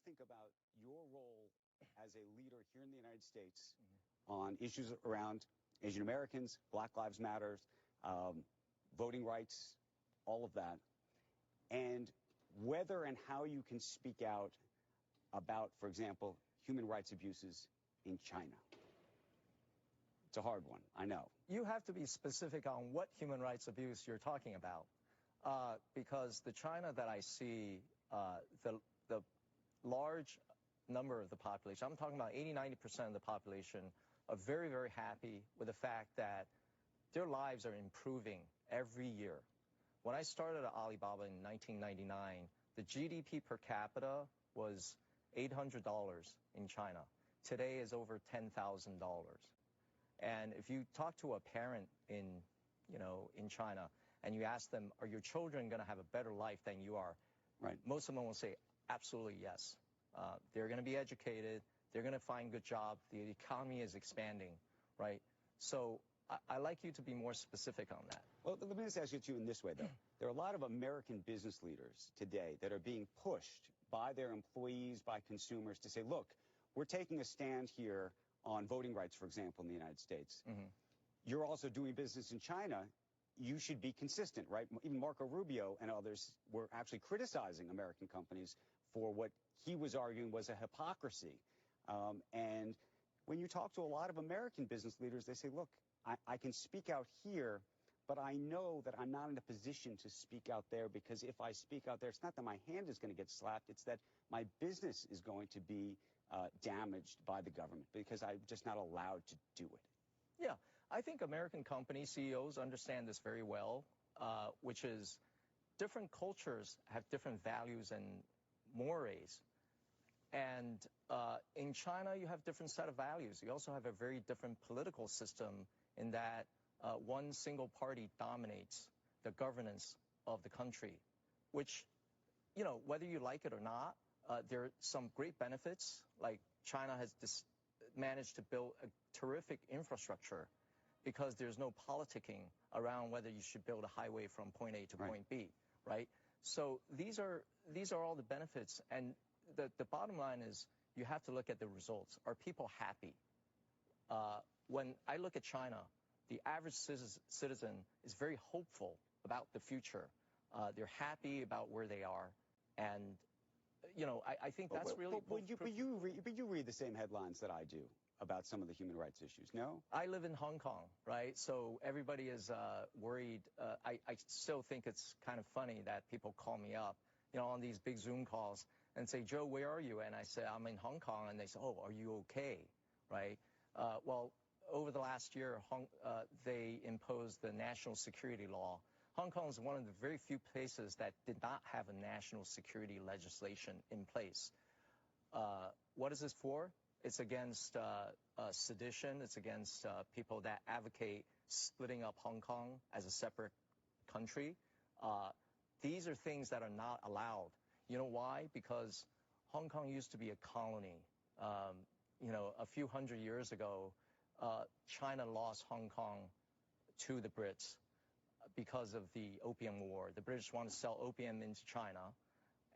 think about your role as a leader here in the United States on issues around Asian Americans, Black Lives Matter, voting rights, all of that, and whether and how you can speak out about, for example, human rights abuses in China? It's a hard one, I know. You have to be specific on what human rights abuse you're talking about, because the China that I see, the large number of the population, I'm talking about 80–90% of the population, are very, very happy with the fact that their lives are improving every year. When I started at Alibaba in 1999, the GDP per capita was $800 in China. Today is over $10,000. And if you talk to a parent in China and you ask them, are your children going to have a better life than you are? Right. Most of them will say, absolutely yes. They're going to be educated. They're going to find good jobs. The economy is expanding, right? So I like you to be more specific on that. Well, let me just ask you in this way, though. There are a lot of American business leaders today that are being pushed by their employees, by consumers, to say, look, we're taking a stand here on voting rights, for example, in the United States. Mm-hmm. You're also doing business in China. You should be consistent, right? Even Marco Rubio and others were actually criticizing American companies for what he was arguing was a hypocrisy. And when you talk to a lot of American business leaders, they say, look, I can speak out here, but I know that I'm not in a position to speak out there, because if I speak out there, it's not that my hand is going to get slapped, it's that my business is going to be damaged by the government because I'm just not allowed to do it. Yeah, I think American company CEOs understand this very well, which is different cultures have different values and mores. And in China, you have different set of values. You also have a very different political system in that one single party dominates the governance of the country, which, whether you like it or not, there are some great benefits. Like China has managed to build a terrific infrastructure because there's no politicking around whether you should build a highway from point A to point B, right? So these are all the benefits. And the bottom line is you have to look at the results. Are people happy? When I look at China, the average citizen is very hopeful about the future. They're happy about where they are. And, I think that's really... But you read the same headlines that I do about some of the human rights issues, no? I live in Hong Kong, right? So everybody is worried. I still think it's kind of funny that people call me up, on these big Zoom calls and say, Joe, where are you? And I say, I'm in Hong Kong. And they say, oh, are you okay? Right? Well, over the last year, they imposed the national security law. Hong Kong is one of the very few places that did not have a national security legislation in place. What is this for? It's against sedition. It's against people that advocate splitting up Hong Kong as a separate country. These are things that are not allowed. You know why? Because Hong Kong used to be a colony. A few hundred years ago, China lost Hong Kong to the Brits because of the Opium War. The British wanted to sell opium into China,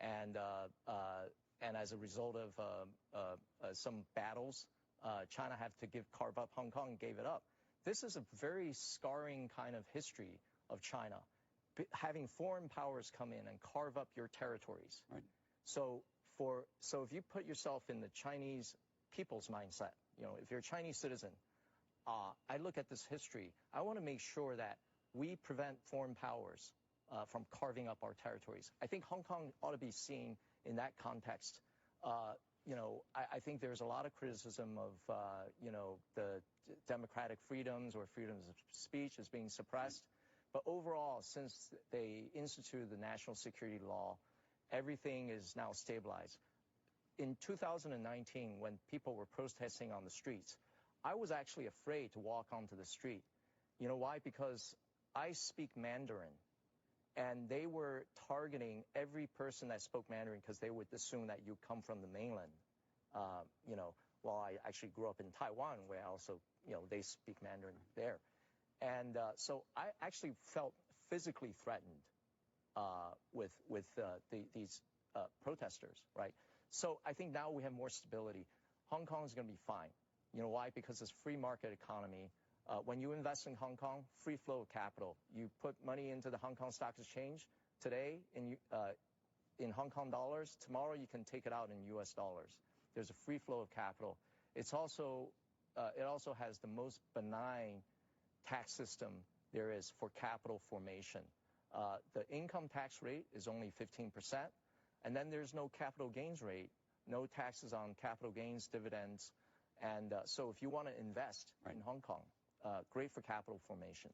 and as a result of some battles, China had to carve up Hong Kong and gave it up. This is a very scarring kind of history of China, having foreign powers come in and carve up your territories. Right. So if you put yourself in the Chinese people's mindset, if you're a Chinese citizen, I look at this history. I want to make sure that we prevent foreign powers from carving up our territories. I think Hong Kong ought to be seen in that context. I think there's a lot of criticism of, the democratic freedoms or freedoms of speech as being suppressed. But overall, since they instituted the national security law, everything is now stabilized. In 2019, when people were protesting on the streets, I was actually afraid to walk onto the street. You know why? Because I speak Mandarin, and they were targeting every person that spoke Mandarin because they would assume that you come from the mainland. Well, I actually grew up in Taiwan, where also, they speak Mandarin there. And so I actually felt physically threatened with these protesters, right? So I think now we have more stability. Hong Kong is going to be fine. You know why? Because it's free market economy. When you invest in Hong Kong, free flow of capital. You put money into the Hong Kong Stock Exchange today in Hong Kong dollars. Tomorrow you can take it out in U.S. dollars. There's a free flow of capital. It's also it also has the most benign tax system there is for capital formation. The income tax rate is only 15%, and then there's no capital gains rate, no taxes on capital gains, dividends, and so if you want to invest in Hong Kong, great for capital formation.